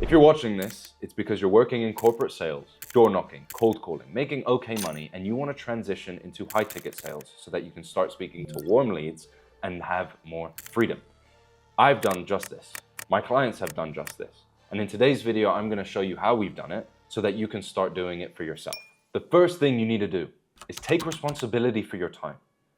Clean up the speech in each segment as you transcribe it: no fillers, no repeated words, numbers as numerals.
If you're watching this, it's because you're working in corporate sales, door knocking, cold calling, making okay money, and you want to transition into high ticket sales so that you can start speaking to warm leads and have more freedom. I've done just this. My clients have done just this. And in today's video, I'm going to show you how we've done it so that you can start doing it for yourself. The first thing you need to do is take responsibility for your time.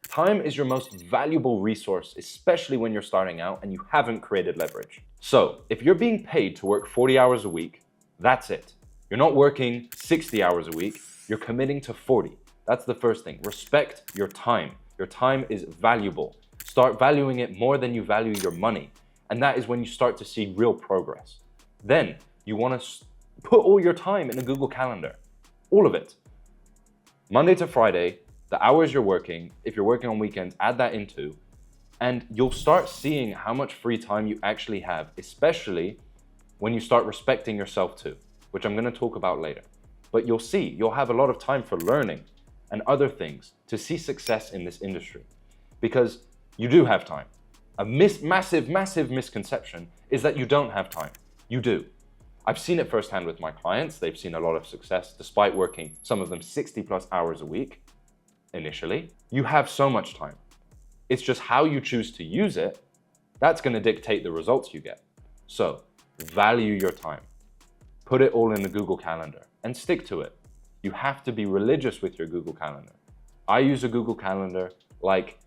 Time is your most valuable resource, especially when you're starting out and you haven't created leverage. So if you're being paid to work 40 hours a week, that's it. You're not working 60 hours a week, you're committing to 40. That's the first thing. Respect your time. Your time is valuable. Start valuing it more than you value your money. And that is when you start to see real progress. Then you want to put all your time in a Google Calendar, all of it. Monday to Friday, the hours you're working, if you're working on weekends, add that into, and you'll start seeing how much free time you actually have, especially when you start respecting yourself too, which I'm going to talk about later. But you'll see, you'll have a lot of time for learning and other things to see success in this industry, because you do have time. A massive misconception is that you don't have time. You do. I've seen it firsthand with my clients. They've seen a lot of success despite working, some of them 60+ hours a week. Initially, you have so much time. It's just how you choose to use it that's going to dictate the results you get. So value your time. Put it all in the Google Calendar and stick to it. You have to be religious with your Google Calendar. I use a Google Calendar like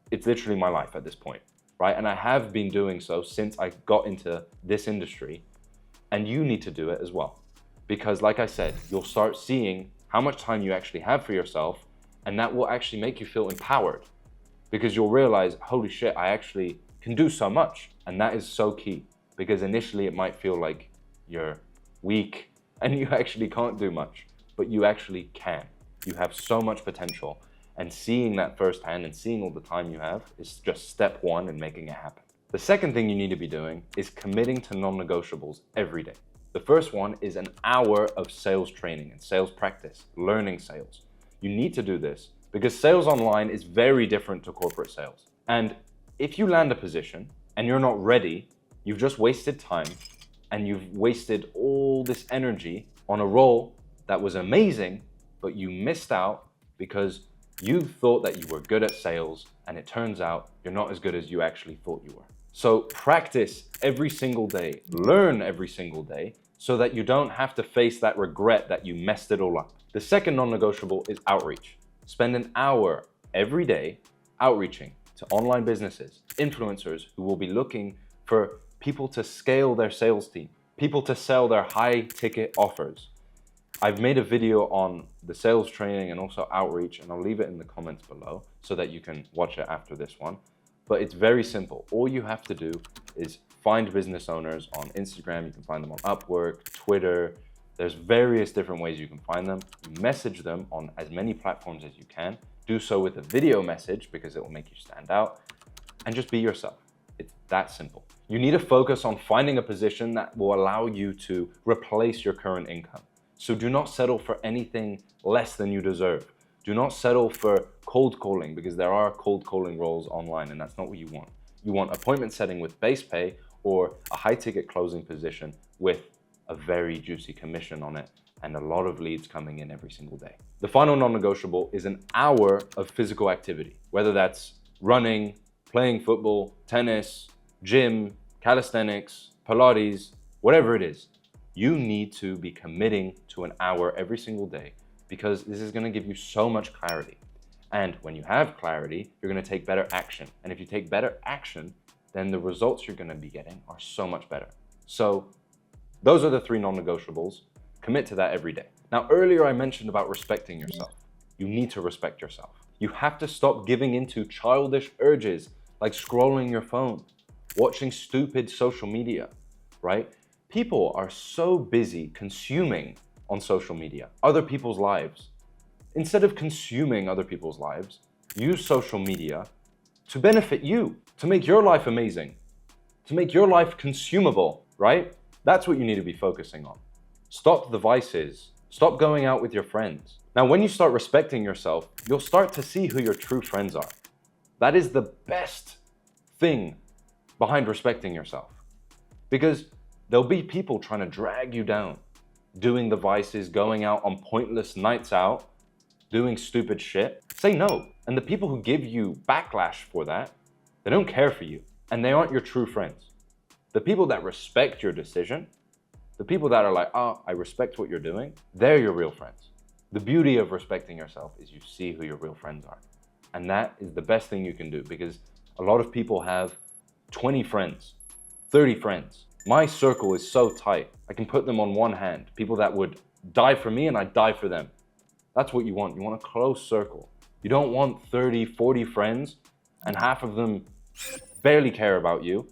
it's literally my life at this point, right? And I have been doing so since I got into this industry, and you need to do it as well. Because like I said, you'll start seeing how much time you actually have for yourself, and that will actually make you feel empowered because you'll realize, holy shit, I actually can do so much. And that is so key, because initially it might feel like you're weak and you actually can't do much, but you actually can. You have so much potential, and seeing that firsthand and seeing all the time you have is just step one in making it happen. The second thing you need to be doing is committing to non-negotiables every day. The first one is an hour of sales training and sales practice, learning sales. You need to do this because sales online is very different to corporate sales. And if you land a position and you're not ready, you've just wasted time and you've wasted all this energy on a role that was amazing, but you missed out because you thought that you were good at sales, and it turns out you're not as good as you actually thought you were. So practice every single day, learn every single day, so that you don't have to face that regret that you messed it all up. The second non-negotiable is outreach. Spend an hour every day outreaching to online businesses, influencers who will be looking for people to scale their sales team, people to sell their high ticket offers. I've made a video on the sales training and also outreach, and I'll leave it in the comments below so that you can watch it after this one. But it's very simple. All you have to do is find business owners on Instagram. You can find them on Upwork, Twitter. There's various different ways you can find them. You message them on as many platforms as you can. Do so with a video message because it will make you stand out, and just be yourself. It's that simple. You need to focus on finding a position that will allow you to replace your current income. So do not settle for anything less than you deserve. Do not settle for cold calling, because there are cold calling roles online and that's not what you want. You want appointment setting with base pay or a high ticket closing position with a very juicy commission on it and a lot of leads coming in every single day. The final non-negotiable is an hour of physical activity, whether that's running, playing football, tennis, gym, calisthenics, Pilates, whatever it is. You need to be committing to an hour every single day, because this is going to give you so much clarity. And when you have clarity, you're going to take better action. And if you take better action, then the results you're going to be getting are so much better. So those are the three non-negotiables. Commit to that every day. Now, earlier I mentioned about respecting yourself. You need to respect yourself. You have to stop giving into childish urges like scrolling your phone, watching stupid social media, right? People are so busy consuming on social media other people's lives. Instead of consuming other people's lives, use social media to benefit you, to make your life amazing, to make your life consumable, right? That's what you need to be focusing on. Stop the vices. Stop going out with your friends. Now, when you start respecting yourself, you'll start to see who your true friends are. That is the best thing behind respecting yourself. Because There'll be people trying to drag you down, doing the vices, going out on pointless nights out, doing stupid shit. Say no. And the people who give you backlash for that, they don't care for you, and they aren't your true friends. The people that respect your decision, the people that are like, oh, I respect what you're doing, they're your real friends. The beauty of respecting yourself is you see who your real friends are. And that is the best thing you can do, because a lot of people have 20 friends, 30 friends. My circle is so tight. I can put them on one hand. People that would die for me and I'd die for them. That's what you want. You want a close circle. You don't want 30, 40 friends and half of them barely care about you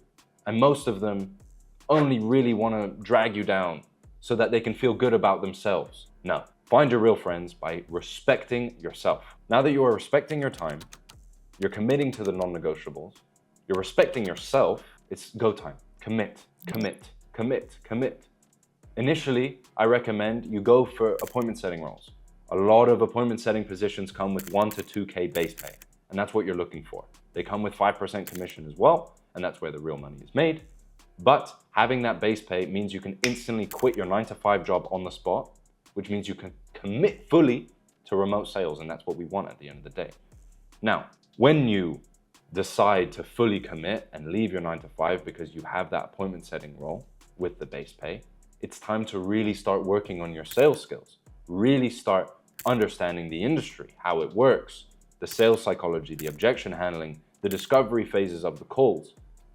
and most of them only really want to drag you down so that they can feel good about themselves. No. Find your real friends by respecting yourself. Now that you are respecting your time, you're committing to the non-negotiables, you're respecting yourself, it's go time. Commit, commit, commit, commit. Initially, I recommend you go for appointment setting roles. A lot of appointment setting positions come with 1 to 2K base pay, and that's what you're looking for. They come with 5% commission as well, and that's where the real money is made. But having that base pay means you can instantly quit your 9-to-5 job on the spot, which means you can commit fully to remote sales, and that's what we want at the end of the day. Now, when you decide to fully commit and leave your 9-to-5 because you have that appointment setting role with the base pay, it's time to really start working on your sales skills. Really start understanding the industry, how it works, the sales psychology, the objection handling, the discovery phases of the calls,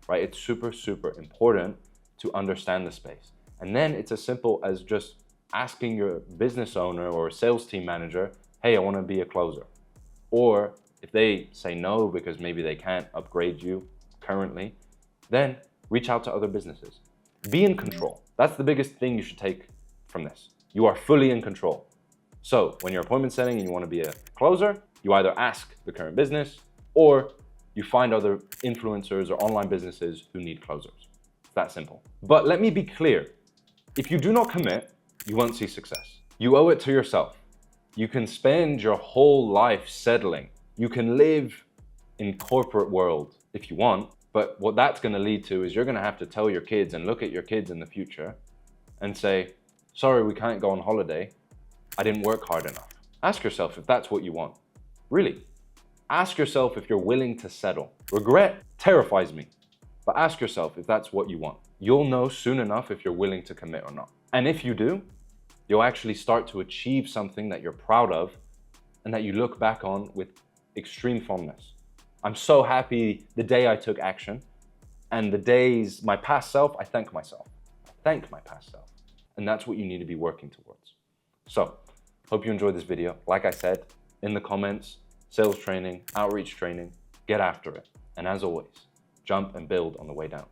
right? It's super, super important to understand the space. And then it's as simple as just asking your business owner or sales team manager, hey, I want to be a closer. Or if they say no because maybe they can't upgrade you currently, then reach out to other businesses. Be in control. That's the biggest thing you should take from this. You are fully in control. So when you're appointment setting and you want to be a closer, you either ask the current business or you find other influencers or online businesses who need closers. It's that simple. But let me be clear. If you do not commit, you won't see success. You owe it to yourself. You can spend your whole life settling. You can live in corporate world if you want, but what that's going to lead to is you're going to have to tell your kids and look at your kids in the future and say, sorry, we can't go on holiday. I didn't work hard enough. Ask yourself if that's what you want. Really. Ask yourself if you're willing to settle. Regret terrifies me, but ask yourself if that's what you want. You'll know soon enough if you're willing to commit or not. And if you do, you'll actually start to achieve something that you're proud of and that you look back on with extreme fondness. I'm so happy the day I took action, and the days my past self, I thank myself. I thank my past self. And that's what you need to be working towards. So, hope you enjoyed this video. Like I said, in the comments, sales training, outreach training, get after it. And as always, jump and build on the way down.